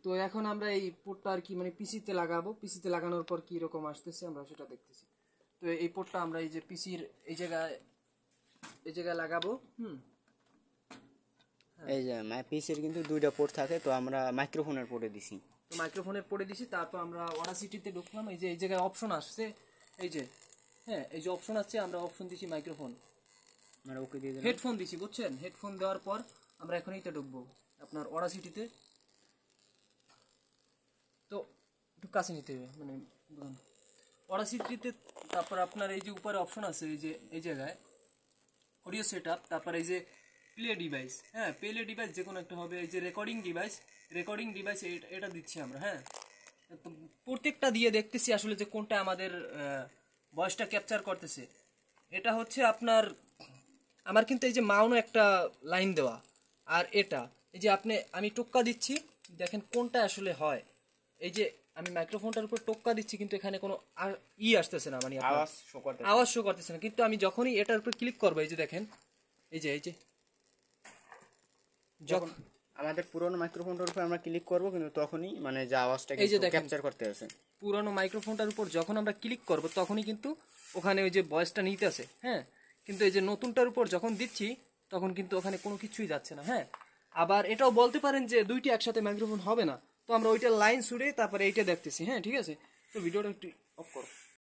তো এখন আমরা এই পোর্টটা আর কি মানে পিসিতে লাগাবো, পিসিতে লাগানোর পর কি রকম আসতেছে আমরা সেটা দেখতেছি। তো এই পোর্টটা আমরা এই যে পিসির এই জায়গায় লাগাবো। এই যে পিসির কিন্তু দুইটা পোর্ট থাকে, তো আমরা মাইক্রোফোনের পোর্টে দিছি। তো মাইক্রোফোনের পড়ে দিছি, তারপর আমরা অডাসিটিতে ঢুকলাম। এই যে এই জায়গায় অপশন আসছে, এই যে হ্যাঁ এই যে অপশন আছে, আমরা অপশন দিছি মাইক্রোফোন, আমরা ওকে দিয়ে দিলাম। হেডফোন দিছি বুঝছেন। হেডফোন দেওয়ার পর আমরা এখন এইটা ঢুকবো আপনার অডাসিটিতে। তো একটু কাছে নিতে হবে মানে অডাসিটিতে। তারপর আপনার এই যে উপরে অপশন আছে, এই যে এই জায়গায় অডিও সেট আপ, তারপর এই যে প্লে ডিভাইস, হ্যাঁ প্লে ডিভাইস যে কোনো একটা হবে। এই যে রেকর্ডিং ডিভাইস এটা দিচ্ছি আমরা। হ্যাঁ তো প্রত্যেকটা দিয়ে দেখতেছি আসলে যে কোনটা আমাদের ভয়েসটা ক্যাপচার করতেছে। এটা হচ্ছে আপনার আমার কিন্তু এই যে মাউনো একটা লাইন দেওয়া, আর এটা এই যে আমি টোক্কা দিচ্ছি, দেখেন কোনটা আসলে হয়। এই যে আমি মাইক্রোফোনটার উপর টোক্কা দিচ্ছি কিন্তু এখানে কোনো আসতেছে না, মানে আওয়াজ শো করতেছে না। কিন্তু আমি যখনই এটার উপর ক্লিক করবো, এই যে দেখেন এই যে যখন আমাদের পুরনো মাইক্রোফোনটার উপর আমরা ক্লিক করব, কিন্তু তখনই মানে যে আওয়াজটা ক্যাপচার করতে আছে পুরনো মাইক্রোফোনটার উপর যখন আমরা ক্লিক করব তখনই কিন্তু ওখানে ওই যে ভয়েসটা নিতে আছে। হ্যাঁ কিন্তু এই যে নতুনটার উপর যখন দিচ্ছি তখন কিন্তু ওখানে কোনো কিছুই যাচ্ছে না। হ্যাঁ আবার এটাও বলতে পারেন যে দুইটি একসাথে মাইক্রোফোন হবে না, তো আমরা ওইটা লাইন ছুড়ে তারপরে এইটা দেখতেছি। হ্যাঁ ঠিক আছে, তো ভিডিওটা একটু অফ করো।